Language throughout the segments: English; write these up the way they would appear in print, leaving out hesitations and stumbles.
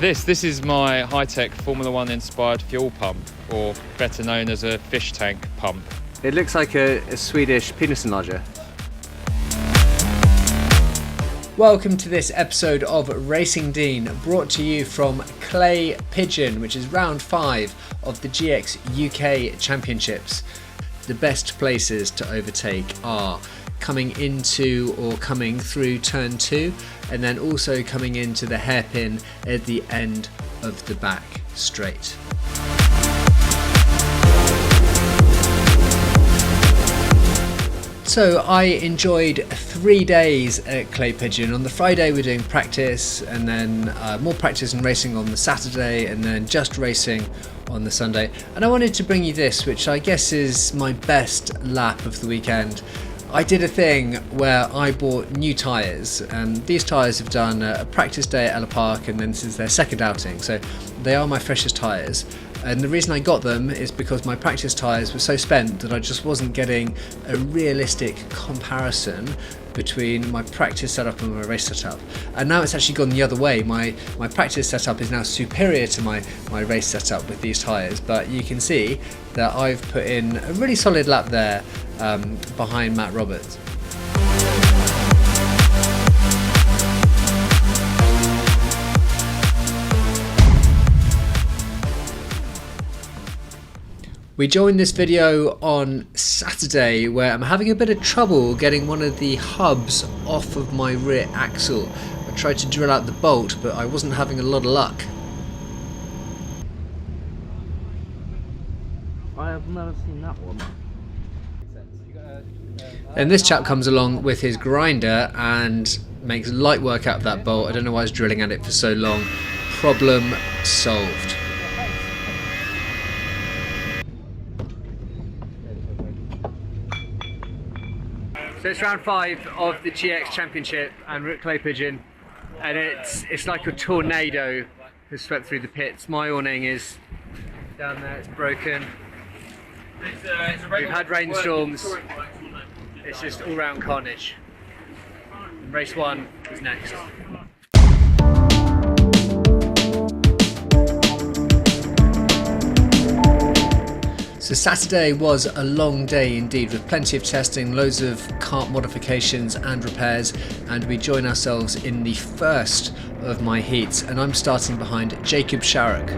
This is my high-tech Formula 1 inspired fuel pump, or better known as a fish tank pump. It looks like a Swedish penis enlarger. Welcome to this episode of Racing Dean, brought to you from Clay Pigeon, which is round 5 of the GX-UK Championships. The best places to overtake are coming into or coming through turn 2, and then also coming into the hairpin at the end of the back straight. So I enjoyed 3 days at Clay Pigeon. On the Friday we're doing practice, and then more practice and racing on the Saturday, and then just racing on the Sunday. And I wanted to bring you this, which I guess is my best lap of the weekend. I did a thing where I bought new tyres, and these tyres have done a practice day at Ella Park, and then this is their second outing, so they are my freshest tyres. And the reason I got them is because my practice tyres were so spent that I just wasn't getting a realistic comparison between my practice setup and my race setup. And now it's actually gone the other way. My practice setup is now superior to my race setup with these tyres, but you can see that I've put in a really solid lap there behind Matt Roberts. We joined this video on Saturday where I'm having a bit of trouble getting one of the hubs off of my rear axle. I tried to drill out the bolt, but I wasn't having a lot of luck. I have never seen that one. And this chap comes along with his grinder and makes light work out of that bolt. I don't know why I was drilling at it for so long. Problem solved. So it's round 5 of the GX Championship, and we're at Clay Pigeon, and it's like a tornado has swept through the pits. My awning is down there, it's broken. We've had rainstorms. It's just all round carnage. And race 1 is next. So Saturday was a long day indeed, with plenty of testing, loads of kart modifications and repairs, and we join ourselves in the first of my heats, and I'm starting behind Jacob Sharrock.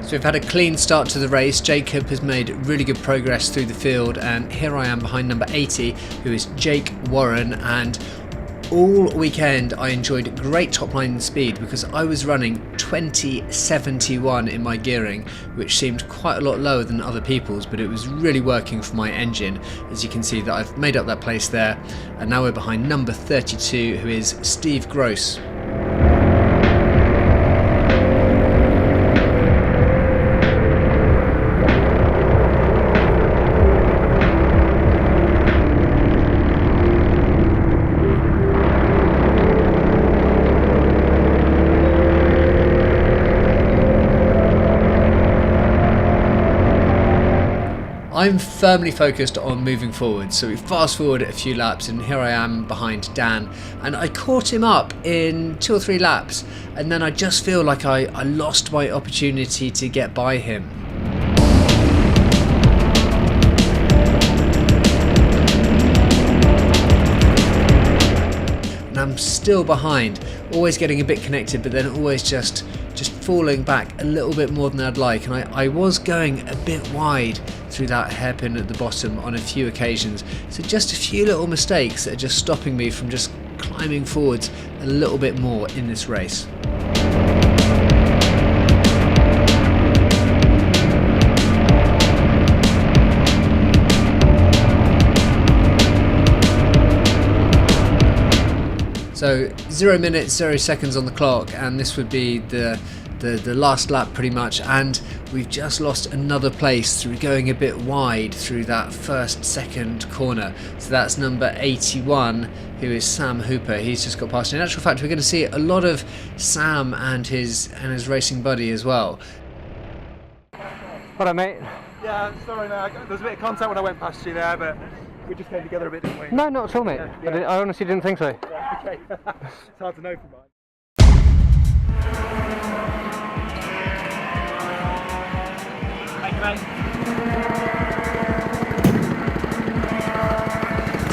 So we've had a clean start to the race. Jacob has made really good progress through the field, and here I am behind number 80, who is Jake Warren. And all weekend I enjoyed great top line speed because I was running 2071 in my gearing, which seemed quite a lot lower than other people's, but it was really working for my engine. As you can see that I've made up that place there, and now we're behind number 32, who is Steve Gross. I'm firmly focused on moving forward, so we fast forward a few laps, and here I am behind Dan, and I caught him up in 2 or 3 laps, and then I just feel like I lost my opportunity to get by him. And I'm still behind, always getting a bit connected, but then always just falling back a little bit more than I'd like, and I was going a bit wide through that hairpin at the bottom on a few occasions. So just a few little mistakes that are just stopping me from just climbing forwards a little bit more in this race. So 0 minutes, 0 seconds on the clock, and this would be the the last lap pretty much, and we've just lost another place through going a bit wide through that second corner. So that's number 81, who is Sam Hooper. He's just got past. In actual fact, we're going to see a lot of Sam and his racing buddy as well. Hello, mate. Yeah, sorry, mate. There was a bit of contact when I went past you there, but we just came together a bit, didn't we? No, not at all, mate. Yeah. I honestly didn't think so. Yeah, okay. It's hard to know from mine. Thank you, mate.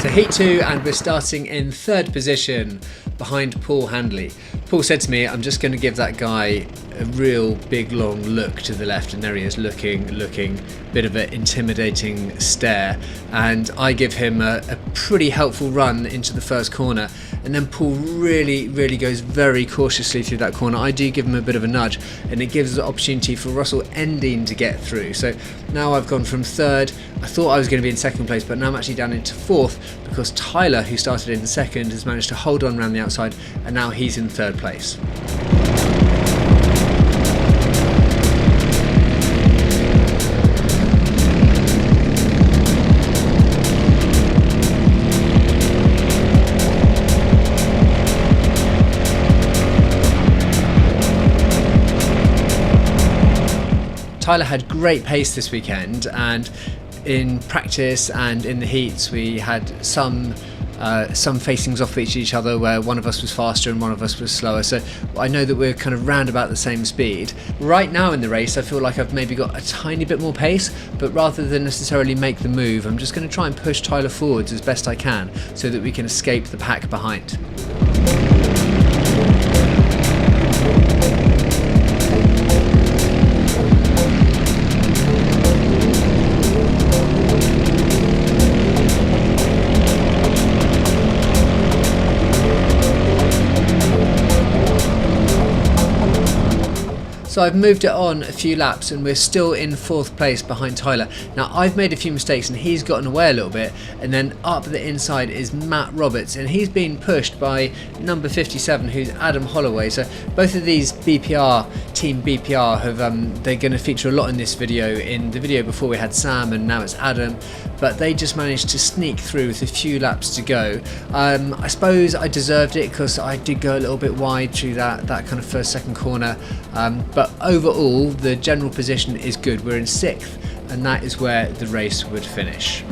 So heat 2, and we're starting in 3rd position behind Paul Handley. Paul said to me, I'm just going to give that guy a real big long look to the left, and there he is looking, bit of an intimidating stare, and I give him a pretty helpful run into the first corner, and then Paul really goes very cautiously through that corner. I do give him a bit of a nudge, and it gives the opportunity for Russell Endine to get through. So now I've gone from 3rd, I thought I was going to be in 2nd place, but now I'm actually down into 4th because Tyler, who started in 2nd, has managed to hold on around the outside, and now he's in 3rd place. Tyler had great pace this weekend, and in practice and in the heats we had some facings off each other where one of us was faster and one of us was slower, so I know that we're kind of round about the same speed. Right now in the race I feel like I've maybe got a tiny bit more pace, but rather than necessarily make the move, I'm just going to try and push Tyler forwards as best I can so that we can escape the pack behind. So I've moved it on a few laps and we're still in 4th place behind Tyler. Now I've made a few mistakes and he's gotten away a little bit, and then up the inside is Matt Roberts, and he's been pushed by number 57, who's Adam Holloway. So both of these Team BPR have they're going to feature a lot in this video. In the video before we had Sam and now it's Adam, but they just managed to sneak through with a few laps to go. I suppose I deserved it because I did go a little bit wide through that kind of 1st, 2nd corner, but overall the general position is good. We're in 6th, and that is where the race would finish.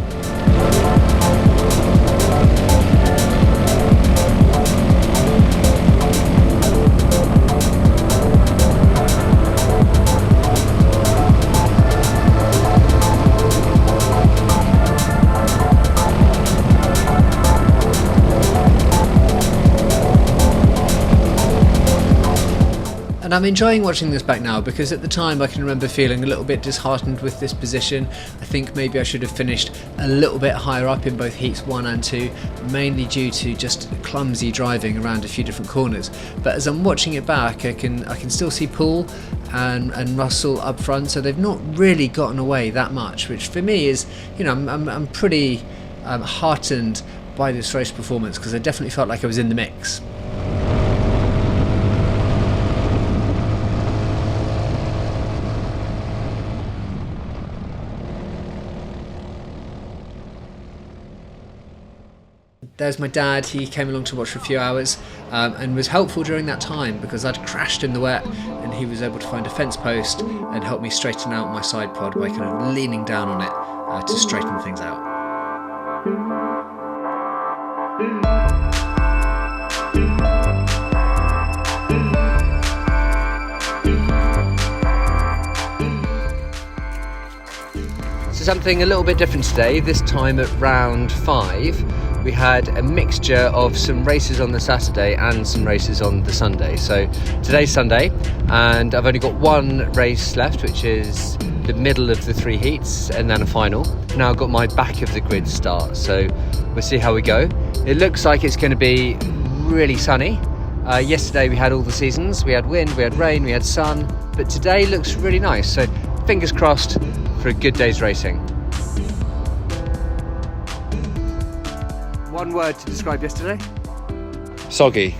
And I'm enjoying watching this back now because at the time I can remember feeling a little bit disheartened with this position. I think maybe I should have finished a little bit higher up in both heats 1 and 2, mainly due to just clumsy driving around a few different corners. But as I'm watching it back, I can still see Paul and Russell up front, so they've not really gotten away that much, which for me is, you know, I'm pretty heartened by this race performance because I definitely felt like I was in the mix. There's my dad. He came along to watch for a few hours and was helpful during that time because I'd crashed in the wet, and he was able to find a fence post and help me straighten out my side pod by kind of leaning down on it to straighten things out. So something a little bit different today. This time at round 5 we had a mixture of some races on the Saturday and some races on the Sunday. So today's Sunday and I've only got one race left, which is the middle of the 3 heats and then a final. Now I've got my back of the grid start, so we'll see how we go. It looks like it's going to be really sunny. Yesterday we had all the seasons. We had wind, we had rain, we had sun, but today looks really nice, so fingers crossed for a good day's racing. One word to describe yesterday. Soggy.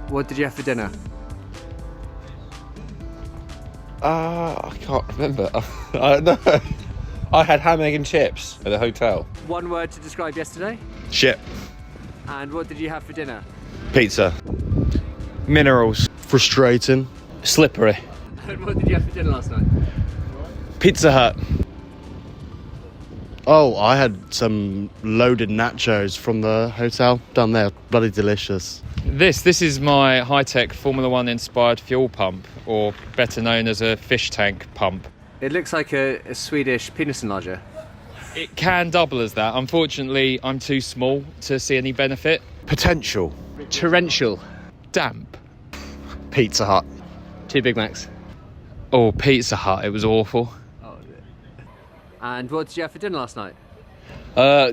What did you have for dinner? I can't remember. I don't know. I had ham, egg and chips at a hotel. One word to describe yesterday. Shit. And what did you have for dinner? Pizza. Minerals. Frustrating. Slippery. And what did you have for dinner last night? Pizza Hut. Oh, I had some loaded nachos from the hotel down there. Bloody delicious. This is my high-tech Formula One inspired fuel pump, or better known as a fish tank pump. It looks like a Swedish penis enlarger. It can double as that. Unfortunately, I'm too small to see any benefit. Potential. Torrential. Damp. Pizza Hut. 2 Big Macs. Oh, Pizza Hut, it was awful. And what did you have for dinner last night?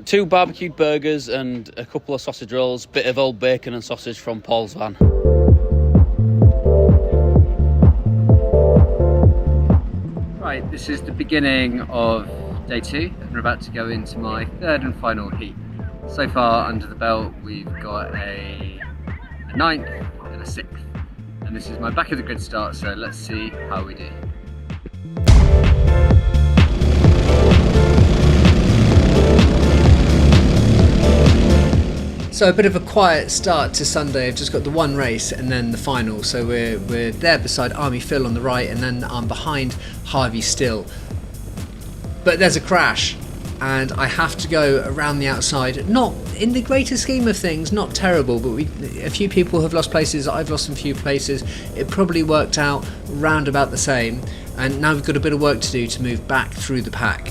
2 barbecued burgers and a couple of sausage rolls, bit of old bacon and sausage from Paul's van. Right, this is the beginning of day 2 and we're about to go into my 3rd and final heat. So far under the belt we've got a 9th and a 6th. And this is my back of the grid start, so let's see how we do. So a bit of a quiet start to Sunday. I've just got the one race and then the final. So we're there beside Army Phil on the right, and then I'm behind Harvey still. But there's a crash, and I have to go around the outside. Not in the greater scheme of things, not terrible, but a few people have lost places. I've lost some few places. It probably worked out round about the same, and now we've got a bit of work to do to move back through the pack.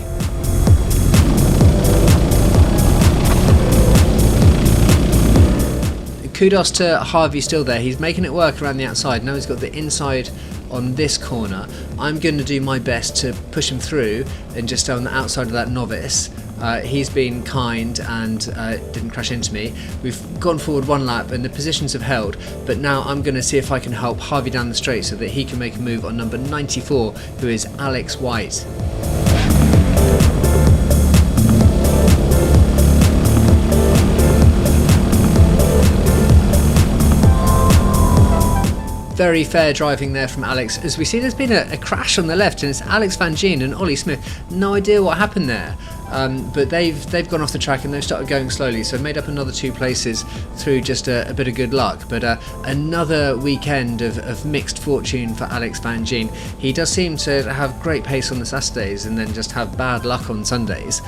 Kudos to Harvey still there. He's making it work around the outside. Now he's got the inside on this corner. I'm going to do my best to push him through and just stay on the outside of that novice. He's been kind and didn't crash into me. We've gone forward 1 lap and the positions have held, but now I'm going to see if I can help Harvey down the straight so that he can make a move on number 94, who is Alex White. Very fair driving there from Alex. As we see, there's been a crash on the left, and it's Alex Van Gien and Ollie Smith. No idea what happened there, but they've gone off the track and they've started going slowly, so made up another 2 places through just a bit of good luck. But another weekend of mixed fortune for Alex Van Gien. He does seem to have great pace on the Saturdays and then just have bad luck on Sundays.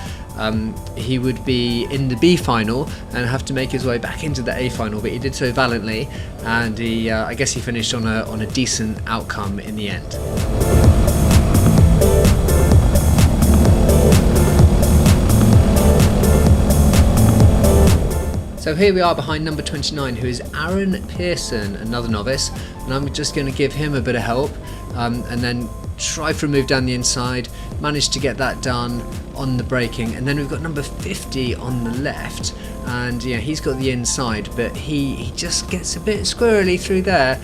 He would be in the B final and have to make his way back into the A final, but he did so valiantly, and I guess he finished on a decent outcome in the end. So here we are behind number 29, who is Aaron Pearson, another novice, and I'm just going to give him a bit of help, and then try for a move down the inside, managed to get that done on the braking, and then we've got number 50 on the left, and yeah, he's got the inside, but he just gets a bit squirrely through there,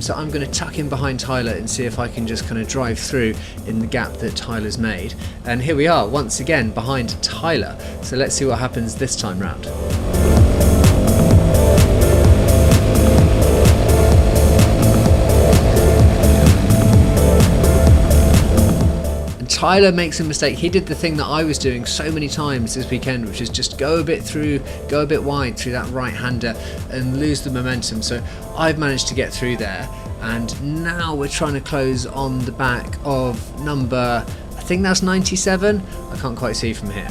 so I'm going to tuck in behind Tyler and see if I can just kind of drive through in the gap that Tyler's made. And here we are once again behind Tyler, so let's see what happens this time round. Tyler makes a mistake. He did the thing that I was doing so many times this weekend, which is just go a bit wide through that right-hander and lose the momentum. So I've managed to get through there, and now we're trying to close on the back of number, I think that's 97. I can't quite see from here.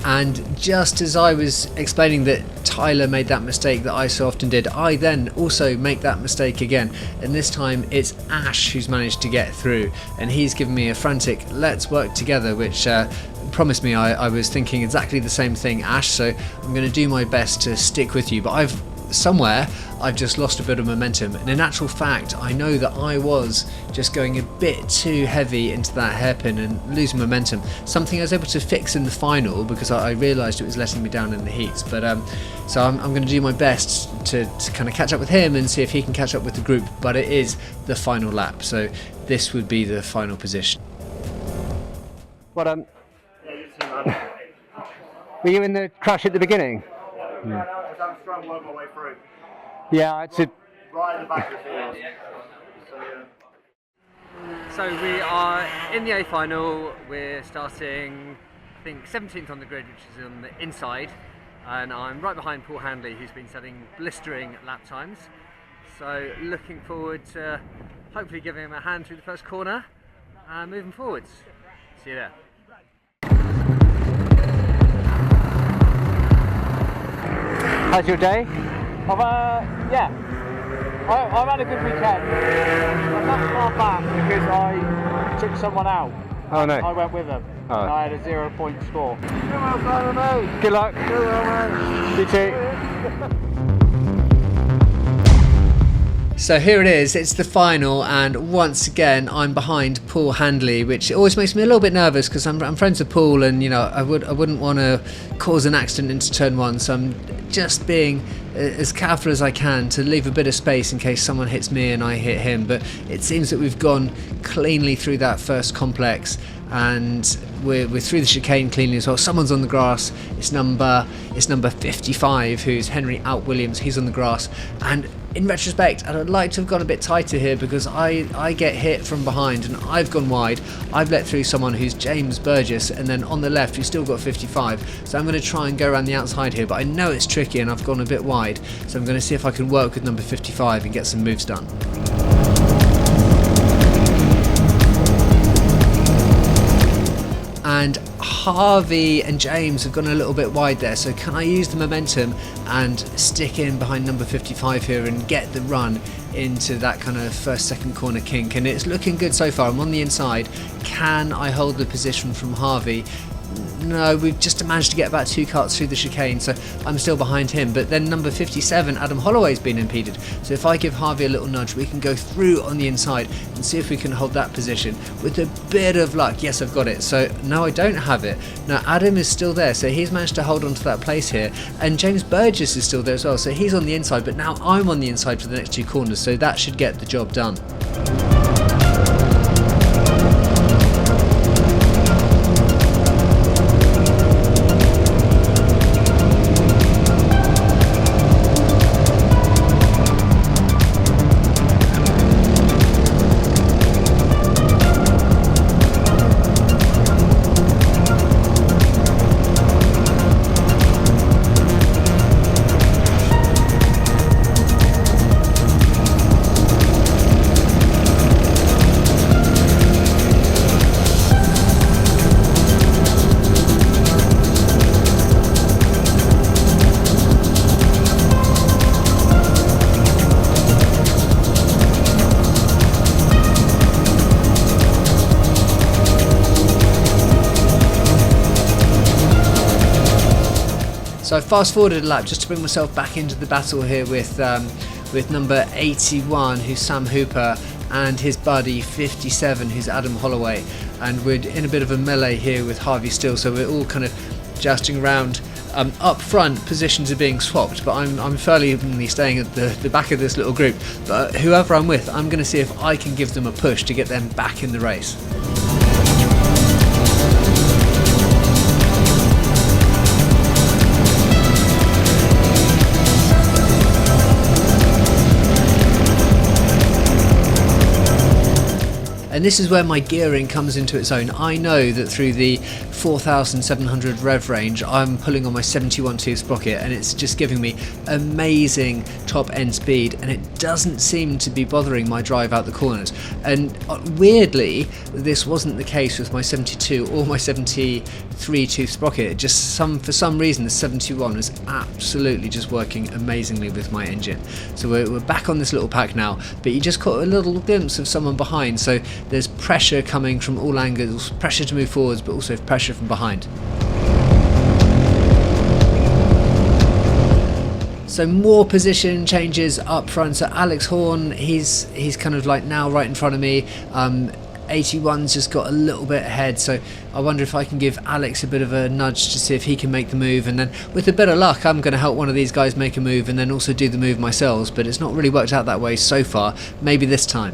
And just as I was explaining that Tyler made that mistake that I so often did, I then also make that mistake again, and this time it's Ash who's managed to get through, and he's given me a frantic "let's work together," which promised me I was thinking exactly the same thing, Ash, so I'm going to do my best to stick with you. But somewhere I've just lost a bit of momentum, and in actual fact I know that I was just going a bit too heavy into that hairpin and losing momentum, something I was able to fix in the final because I realised it was letting me down in the heats. But so I'm going to do my best to kind of catch up with him and see if he can catch up with the group, but it is the final lap, so this would be the final position. Well done. Were you in the crash at the beginning? I was having to try and work my way through. Yeah, I had to. Right at the back of the field. So we are in the A final. We're starting, I think, 17th on the grid, which is on the inside, and I'm right behind Paul Handley, who's been setting blistering lap times. So looking forward to hopefully giving him a hand through the first corner and moving forwards. See you there. How's your day? Yeah. I've had a good weekend. I'm not far back because I took someone out. Oh no. I went with them. Oh. And I had a 0-point score. Good luck. You too. So here it is, it's the final, and once again I'm behind Paul Handley, which always makes me a little bit nervous because I'm friends with Paul, and you know I wouldn't want to cause an accident into turn one, so I'm just being as careful as I can to leave a bit of space in case someone hits me and I hit him. But it seems that we've gone cleanly through that first complex, and we're through the chicane cleanly as well. Someone's on the grass. It's number 55, who's Henry Out Williams. He's on the grass, and in retrospect I'd like to have gone a bit tighter here because I get hit from behind and I've gone wide. I've let through someone who's James Burgess, and then on the left we've still got 55, so I'm going to try and go around the outside here, but I know it's tricky and I've gone a bit wide, so I'm going to see if I can work with number 55 and get some moves done. And Harvey and James have gone a little bit wide there, so can I use the momentum and stick in behind number 55 here and get the run into that kind of second corner kink? And it's looking good so far. I'm on the inside. Can I hold the position from Harvey? No, we've just managed to get about 2 carts through the chicane, so I'm still behind him. But then number 57, Adam Holloway's been impeded, so if I give Harvey a little nudge, we can go through on the inside and see if we can hold that position with a bit of luck. Yes, I've got it. So no, I don't have it. Now Adam is still there, so he's managed to hold on to that place here, and James Burgess is still there as well, so he's on the inside, but now I'm on the inside for the next 2 corners, so that should get the job done. So I fast forwarded a lap just to bring myself back into the battle here with number 81, who's Sam Hooper, and his buddy 57, who's Adam Holloway, and we're in a bit of a melee here with Harvey still, so we're all kind of jousting around. Up front, positions are being swapped, but I'm fairly staying at the back of this little group. But whoever I'm with, I'm going to see if I can give them a push to get them back in the race. And this is where my gearing comes into its own. I know that through the 4,700 rev range, I'm pulling on my 71 tooth sprocket, and it's just giving me amazing top end speed, and it doesn't seem to be bothering my drive out the corners. And weirdly, this wasn't the case with my 72 or my 73 tooth sprocket. Just for some reason, the 71 was absolutely just working amazingly with my engine. So we're back on this little pack now, but you just caught a little glimpse of someone behind. So there's pressure coming from all angles, pressure to move forwards, but also pressure from behind. So more position changes up front. So Alex Horn, he's kind of like now right in front of me. 81's just got a little bit ahead, so I wonder if I can give Alex a bit of a nudge to see if he can make the move, and then with a bit of luck I'm going to help one of these guys make a move and then also do the move myself, but it's not really worked out that way so far. Maybe this time.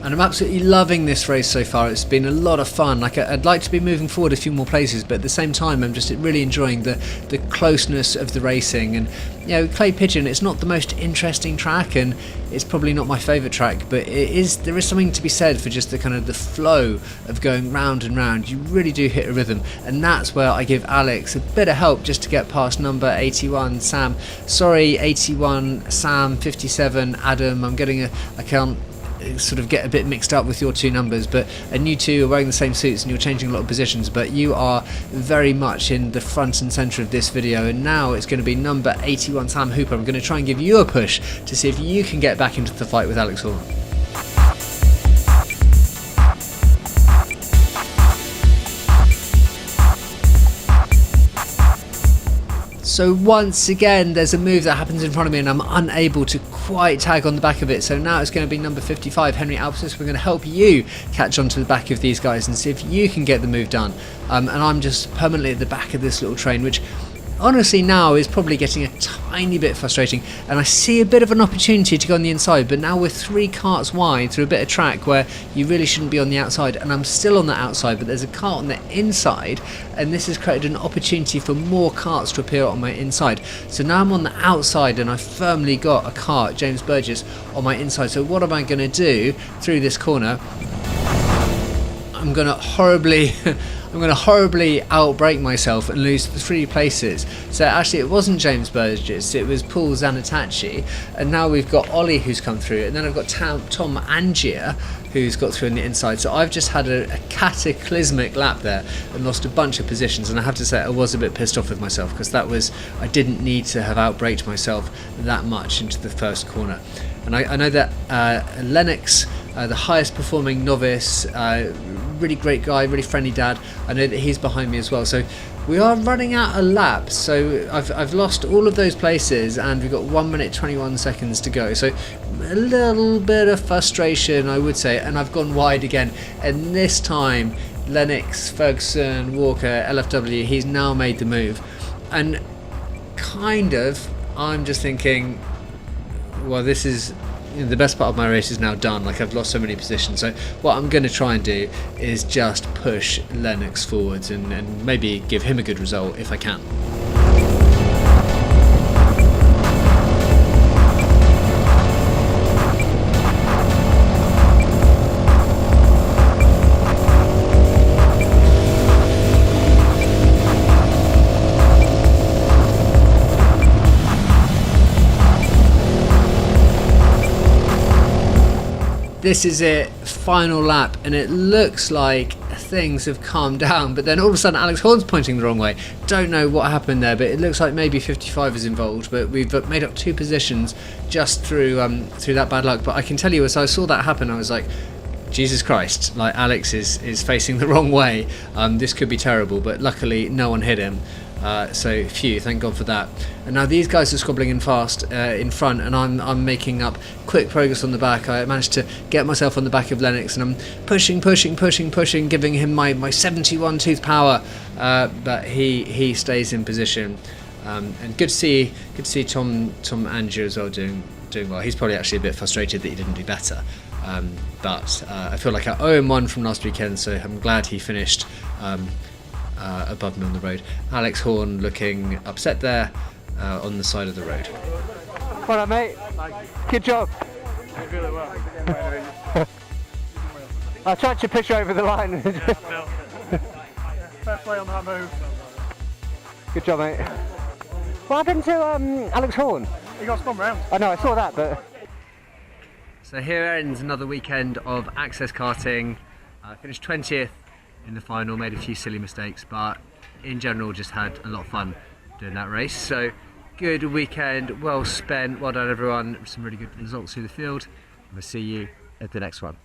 I'm absolutely loving this race so far. It's been a lot of fun. Like, I'd like to be moving forward a few more places, but at the same time I'm just really enjoying the closeness of the racing. And you know, Clay Pigeon, it's not the most interesting track and it's probably not my favourite track, but there is something to be said for just the kind of the flow of going round and round. You really do hit a rhythm, and that's where I give Alex a bit of help just to get past number 81 Sam. Sorry 81 Sam, 57 Adam, I can't sort of get a bit mixed up with your two numbers, and you two are wearing the same suits and you're changing a lot of positions, but you are very much in the front and centre of this video. And now it's going to be number 81 Sam Hooper. I'm going to try and give you a push to see if you can get back into the fight with Alex Horn. So once again there's a move that happens in front of me and I'm unable to quite tag on the back of it, so now it's going to be number 55 Henry Alpsis. We're going to help you catch onto the back of these guys and see if you can get the move done. And I'm just permanently at the back of this little train, which honestly now is probably getting a tiny bit frustrating, and I see a bit of an opportunity to go on the inside, but now we're 3 karts wide through a bit of track where you really shouldn't be on the outside, and I'm still on the outside, but there's a kart on the inside, and this has created an opportunity for more karts to appear on my inside. So now I'm on the outside and I've firmly got a kart, James Burgess, on my inside. So what am I going to do through this corner? I'm going to horribly outbrake myself and lose 3 places. So actually it wasn't James Burgess, it was Paul Zanatachi, and now we've got Ollie who's come through, and then I've got Tom Angier who's got through on the inside. So I've just had a cataclysmic lap there and lost a bunch of positions, and I have to say I was a bit pissed off with myself because I didn't need to have outbraked myself that much into the first corner. And I know that Lennox, the highest performing novice, really great guy, really friendly dad, I know that he's behind me as well. So we are running out of laps, so I've lost all of those places and we've got 1 minute 21 seconds to go. So a little bit of frustration, I would say, and I've gone wide again. And this time Lennox, Ferguson, Walker, LFW, he's now made the move. And kind of, I'm just thinking, well, this is, you know, the best part of my race is now done. Like, I've lost so many positions, so what I'm going to try and do is just push Lennox forwards and maybe give him a good result if I can. This is it, final lap, and it looks like things have calmed down, but then all of a sudden Alex Horn's pointing the wrong way. Don't know what happened there, but it looks like maybe 55 is involved, but we've made up 2 positions just through that bad luck. But I can tell you, as I saw that happen, I was like, Jesus Christ, like, Alex is facing the wrong way. This could be terrible, but luckily no one hit him. So phew, thank God for that. And now these guys are squabbling in fast in front, and I'm making up quick progress on the back. I managed to get myself on the back of Lennox, and I'm pushing, giving him my 71 tooth power, but he stays in position. And good to see Tom Angier as well doing well. He's probably actually a bit frustrated that he didn't do better. But I feel like I owe him one from last weekend, so I'm glad he finished above me on the road. Alex Horn looking upset there on the side of the road. Well done, mate. Good job. I tried to push over the line. Fair play on that move. Good job, mate. What happened to Alex Horn? He got spun round. I know, I saw that, but... So here ends another weekend of access karting. Finished 20th in the final, made a few silly mistakes, but in general just had a lot of fun doing that race. So good weekend, well spent, well done everyone, some really good results through the field, and we'll see you at the next one.